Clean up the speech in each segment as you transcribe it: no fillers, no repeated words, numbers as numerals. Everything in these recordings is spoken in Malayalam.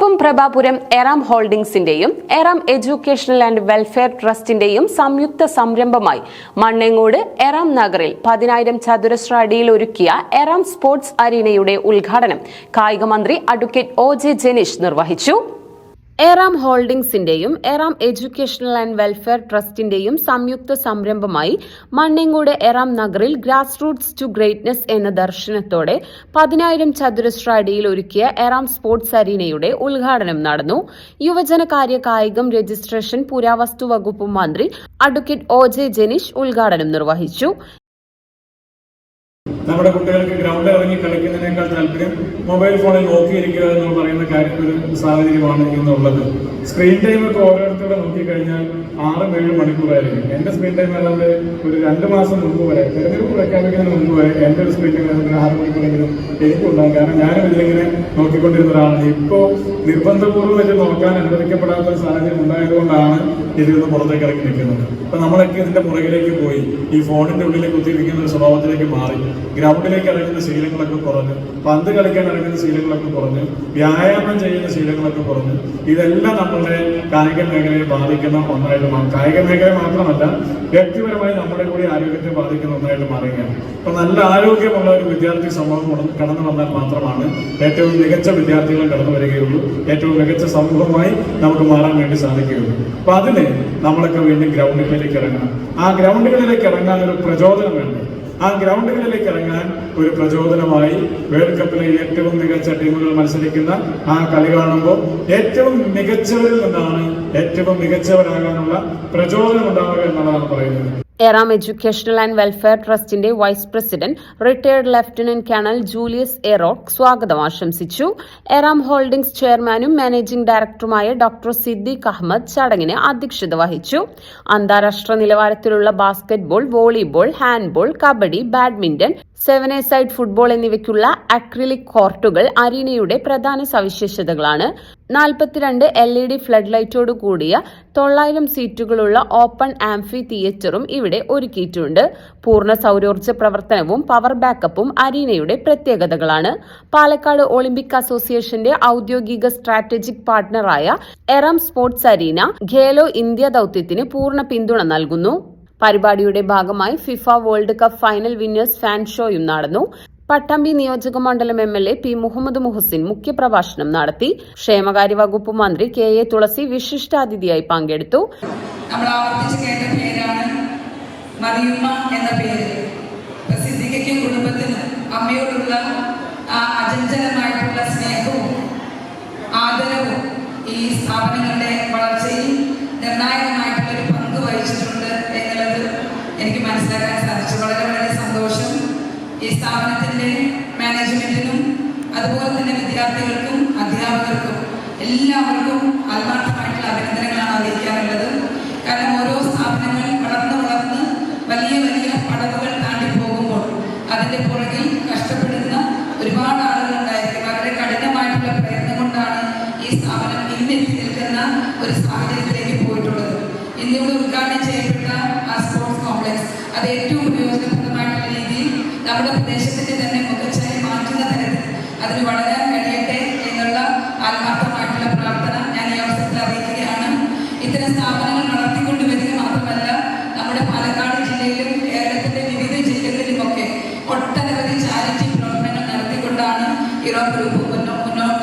കുറുപ്പം പ്രഭാപുരം എറാം ഹോൾഡിംഗ്സിന്റെയും എറാം എഡ്യൂക്കേഷണൽ ആൻഡ് വെൽഫെയർ ട്രസ്റ്റിന്റെയും സംയുക്ത സംരംഭമായി മണ്ണേങ്ങോട് എറാം നഗറിൽ 10,000 ചതുരശ്ര അടിയിൽ ഒരുക്കിയ എറാം സ്പോർട്സ് അരീനയുടെ ഉദ്ഘാടനം കായിക മന്ത്രി അഡ്വക്കേറ്റ് ഒ.ജെ. ജനീഷ് നിർവഹിച്ചു. എറാം ഹോൾഡിംഗ്സിന്റെയും എറാം എഡ്യൂക്കേഷണൽ ആൻഡ് വെൽഫെയർ ട്രസ്റ്റിന്റെയും സംയുക്ത സംരംഭമായി മണ്ണേങ്ങോട് എറാം നഗറിൽ ഗ്രാസ് റൂട്ട്സ് ടു ഗ്രേറ്റ്നസ് എന്ന ദർശനത്തോടെ 10,000 ചതുരശ്ര അടിയിൽ ഒരുക്കിയ എറാം സ്പോർട്സ് അരീനയുടെ ഉദ്ഘാടനം നടന്നു. യുവജനകാര്യ, കായികം, രജിസ്ട്രേഷൻ, പുരാവസ്തു വകുപ്പ് മന്ത്രി അഡ്വക്കേറ്റ് ഒ.ജെ. ജനീഷ് ഉദ്ഘാടനം നിർവഹിച്ചു. നമ്മുടെ കുട്ടികൾക്ക് ഗ്രൗണ്ടിൽ ഇറങ്ങി കളിക്കുന്നതിനേക്കാൾ താല്പര്യം മൊബൈൽ ഫോണിൽ നോക്കിയിരിക്കുക എന്ന് പറയുന്ന ഒരു സാഹചര്യമാണ് ഇന്നുള്ളത്. സ്ക്രീൻ ടൈം ഒക്കെ ഓരോരുത്തരുടെ നോക്കിക്കഴിഞ്ഞാൽ 6-7 മണിക്കൂറായിരിക്കും. എൻ്റെ സ്ക്രീൻ ടൈം ഏതാണ്ട് ഒരു 2 മാസം മുമ്പ് വരെ, തെരഞ്ഞെടുപ്പ് പ്രഖ്യാപിക്കുന്നതിന് മുമ്പ് വരെ എൻ്റെ ഒരു സ്ക്രീൻ ടൈം 6 മണിക്കൂറെങ്കിലും എനിക്കുണ്ടാകും. കാരണം ഞാനും ഇതിലിങ്ങനെ നോക്കിക്കൊണ്ടിരുന്ന ഒരാളാണ്. ഇപ്പോൾ നിർബന്ധപൂർവ്വം ഇത് നോക്കാൻ അനുവദിക്കപ്പെടാത്ത ഒരു സാഹചര്യം ഉണ്ടായതുകൊണ്ടാണ് ഇതിൽ നിന്ന് പുറത്തേക്ക് ഇറങ്ങി നിൽക്കുന്നത്. അപ്പൊ നമ്മളൊക്കെ ഇതിന്റെ പുറകിലേക്ക് പോയി ഈ ഫോണിന്റെ ഉള്ളിലേക്ക് കുത്തിയിരിക്കുന്ന ഒരു സ്വഭാവത്തിലേക്ക് മാറി. ഗ്രൗണ്ടിലേക്ക് ഇറങ്ങുന്ന ശീലങ്ങളൊക്കെ കുറഞ്ഞു, പന്ത് കളിക്കാൻ ഇറങ്ങുന്ന ശീലങ്ങളൊക്കെ കുറഞ്ഞു, വ്യായാമം ചെയ്യുന്ന ശീലങ്ങളൊക്കെ കുറഞ്ഞു. ഇതെല്ലാം നമ്മളുടെ കായിക മേഖലയെ ബാധിക്കുന്ന ഒന്നായിട്ട് മാറും. കായിക മേഖല മാത്രമല്ല, വ്യക്തിപരമായി നമ്മുടെ കൂടി ആരോഗ്യത്തെ ബാധിക്കുന്ന ഒന്നായിട്ട് മാറുകയാണ്. അപ്പൊ നല്ല ആരോഗ്യമുള്ള ഒരു വിദ്യാർത്ഥി സമൂഹം കടന്നു വന്നാൽ മാത്രമാണ് ഏറ്റവും മികച്ച വിദ്യാർത്ഥികൾ കടന്നു വരികയുള്ളൂ, ഏറ്റവും മികച്ച സമൂഹമായി നമുക്ക് മാറാൻ വേണ്ടി സാധിക്കുകയുള്ളൂ. അപ്പൊ അതിന് നമ്മളൊക്കെ വീണ്ടും ഗ്രൗണ്ടുകളിലേക്ക് ഇറങ്ങണം. ആ ഗ്രൗണ്ടുകളിലേക്ക് ഇറങ്ങാൻ ഒരു പ്രചോദനം വേണം. ആ ഗ്രൗണ്ടുകളിലേക്ക് ഇറങ്ങാൻ ഒരു പ്രചോദനമായി വേൾഡ് കപ്പിലെ ഏറ്റവും മികച്ച ടീമുകൾ മത്സരിക്കുന്ന ആ കളി കാണുമ്പോൾ ഏറ്റവും മികച്ചവരിൽ നിന്നാണ് ഏറ്റവും മികച്ചവരാകാനുള്ള പ്രചോദനം ഉണ്ടാവുക എന്നുള്ളതാണ് പറയുന്നത്. എറാം എഡ്യൂക്കേഷണൽ ആൻഡ് വെൽഫെയർ ട്രസ്റ്റിന്റെ vice president retired lieutenant colonel Julius Erott സ്വാഗതം ആശംസിച്ചു. എറാം ഹോൾഡിംഗ്സ് ചെയർമാനും മാനേജിംഗ് ഡയറക്ടറുമായ ഡോക്ടർ സിദ്ദീഖ് അഹമ്മദ് ചടങ്ങിന് അധ്യക്ഷത വഹിച്ചു. അന്താരാഷ്ട്ര നിലവാരത്തിലുള്ള basketball, volleyball, handball, kabaddi, badminton, 7-a-സൈഡ് ഫുട്ബോൾ എന്നിവയ്ക്കുള്ള അക്രിലിക് കോർട്ടുകൾ അരീനയുടെ പ്രധാന സവിശേഷതകളാണ്. 42 LED ഫ്ലഡ് ലൈറ്റോടു കൂടിയ 900 സീറ്റുകളുള്ള ഓപ്പൺ ആംഫി തിയേറ്ററും ഇവിടെ ഒരുക്കിയിട്ടുണ്ട്. പൂർണ്ണ സൗരോർജ്ജ പ്രവർത്തനവും പവർ ബാക്കപ്പും അരീനയുടെ പ്രത്യേകതകളാണ്. പാലക്കാട് ഒളിമ്പിക് അസോസിയേഷന്റെ ഔദ്യോഗിക സ്ട്രാറ്റജിക് പാർട്ണറായ Eram sports arena Khelo India ദൌത്യത്തിന് പൂർണ്ണ പിന്തുണ നൽകുന്നു. പരിപാടിയുടെ ഭാഗമായി FIFA world cup final winners fan ഷോയും നടന്നു. പട്ടാമ്പി നിയോജക മണ്ഡലം MLA പി മുഹമ്മദ് മുഹസിൻ മുഖ്യപ്രഭാഷണം നടത്തി. ക്ഷേമകാര്യ വകുപ്പ് മന്ത്രി KA തുളസി വിശിഷ്ടാതിഥിയായി പങ്കെടുത്തു. നമ്മൾ ആവർത്തിച്ച് കേട്ട പേരാണ് മറിയുമ്മ എന്ന പേര്. സിദ്ദീഖയ്ക്കും കുടുംബത്തിനും അമ്മയോടുള്ള ആ അചഞ്ചലമായിട്ടുള്ള സ്നേഹവും ആദരവും ഈ സ്ഥാപനങ്ങളുടെ വളർച്ചയിൽ നിർണായകമായിട്ടുള്ള ഒരു പങ്ക് വഹിച്ചിട്ടുണ്ട് എന്നുള്ളത് എനിക്ക് മനസ്സിലാക്കാൻ സാധിച്ചു. വളരെ വളരെ സന്തോഷം. ഈ സ്ഥാപനത്തിന്റെ മാനേജ്മെന്റിനും അതുപോലെ തന്നെ വിദ്യാർത്ഥികൾക്കും അധ്യാപകർക്കും എല്ലാവർക്കും ആത്മാർത്ഥമായിട്ടുള്ള അഭിനന്ദനങ്ങളാണ് അറിയിക്കാനുള്ളത്. കാരണം ഓരോ സ്ഥാപനങ്ങൾ വളർന്ന് വലിയ വലിയ പടവുകൾ താണ്ടി പോകുമ്പോൾ അതിന്റെ പുറകിൽ കഷ്ടപ്പെടുന്ന ഒരുപാട് ആളുകൾ ഉണ്ടായിരിക്കും. വളരെ കഠിനമായിട്ടുള്ള പ്രയത്നം കൊണ്ടാണ് ഈ സ്ഥാപനം ഇന്നെത്തി നിൽക്കുന്ന ഒരു സാഹചര്യത്തിലേക്ക് പോയിട്ടുള്ളത്. ഇന്നിവിടെ ഉദ്ഘാടനം ചെയ്യപ്പെട്ട ആ സ്പോർട്സ് കോംപ്ലക്സ് അത് ഏറ്റവും പ്രയോജനപ്രദമായിട്ടുള്ള രീതിയിൽ നമ്മുടെ പ്രദേശത്തിന്റെ തന്നെ മുഖച്ഛായ മാറ്റുന്ന തരത്തിൽ അതിന് വളരാൻ കഴിയട്ടെ എന്നുള്ള ആത്മാർത്ഥമായിട്ടുള്ള പ്രാർത്ഥന ഞാൻ ഈ അവസരത്തിൽ അറിയിക്കുകയാണ്. ഇത്തരം സ്ഥാപനങ്ങൾ വളർത്തിക്കൊണ്ടുവരിക മാത്രമല്ല, നമ്മുടെ പാലക്കാട് ജില്ലയിലും കേരളത്തിന്റെ വിവിധ ജില്ലകളിലുമൊക്കെ ഒട്ടനവധി ചാരിറ്റി പ്രവർത്തനങ്ങൾ നടത്തിക്കൊണ്ടാണ് ഇറാം ഗ്രൂപ്പ്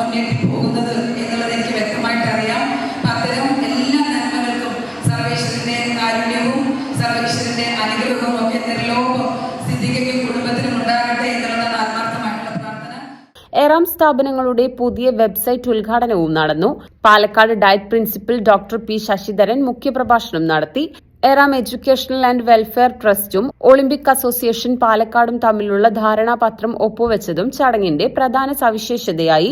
മുന്നേറ്റി പോകുന്നത് എന്നുള്ളത് എനിക്ക് വ്യക്തമായിട്ട് അറിയാം. അത്തരം എല്ലാ നന്മകൾക്കും സർവേശ്വരന്റെ കാരുണ്യവും സർവേശ്വരന്റെ അനുഗ്രഹവും ഒക്കെ നിർലോഭം സിദ്ദീഖയ്ക്കും കുടുംബത്തിനും ഉണ്ടാകട്ടെ എന്നുള്ളതാണ് ആത്മാർത്ഥമായിട്ടുള്ള പ്രാർത്ഥന. എറാം സ്ഥാപനങ്ങളുടെ പുതിയ വെബ്സൈറ്റ് ഉദ്ഘാടനവും നടന്നു. Palakkad DIET principal doctor P Sasidharan മുഖ്യപ്രഭാഷണം നടത്തി. എറാം എഡ്യൂക്കേഷണൽ ആൻഡ് വെൽഫെയർ ട്രസ്റ്റും ഒളിമ്പിക് അസോസിയേഷൻ പാലക്കാടും തമ്മിലുള്ള ധാരണാപത്രം ഒപ്പുവെച്ചതും ചടങ്ങിന്റെ പ്രധാന സവിശേഷതയായി.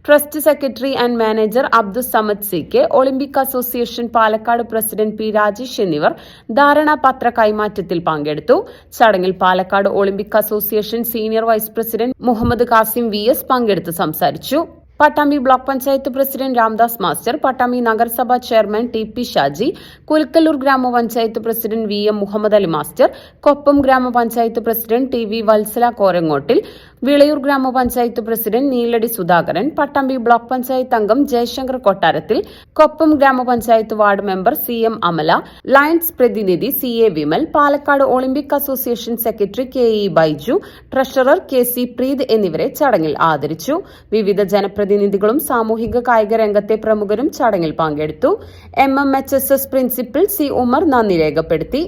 Trust secretary and manager Abdus Samad CK, olympic association Palakkad president P Rajesh എന്നിവർ ധാരണാപത്ര കൈമാറ്റത്തിൽ പങ്കെടുത്തു. ചടങ്ങിൽ Palakkad olympic association senior vice president Muhammad Kasim VS പങ്കെടുത്ത് സംസാരിച്ചു. Pattambi block panchayat president Ramdas master, Pattambi നഗരസഭാ ചെയർമാൻ TP ഷാജി, കുൽക്കല്ലൂർ ഗ്രാമപഞ്ചായത്ത് president VM Muhammad Ali master, Koppam ഗ്രാമപഞ്ചായത്ത് പ്രസിഡന്റ് TV വത്സല കോരങ്ങോട്ടിൽ, വിളയൂർ ഗ്രാമപഞ്ചായത്ത് പ്രസിഡന്റ് നീലടി സുധാകരൻ, പട്ടാമ്പി ബ്ലോക്ക് പഞ്ചായത്ത് അംഗം ജയശങ്കർ കൊട്ടാരത്തിൽ, കൊപ്പം ഗ്രാമപഞ്ചായത്ത് ward member CM Amala, lions പ്രതിനിധി CA Vimal, Palakkad olympic association secretary KE Baiju, treasurer KC Preet എന്നിവരെ ചടങ്ങിൽ ആദരിച്ചു. വിവിധ ജനപ്രതിനിധികളും സാമൂഹിക കായിക രംഗത്തെ പ്രമുഖരും ചടങ്ങിൽ പങ്കെടുത്തു. MMHSS പ്രിൻസിപ്പൽ C ഉമർ നന്ദി രേഖപ്പെടുത്തി.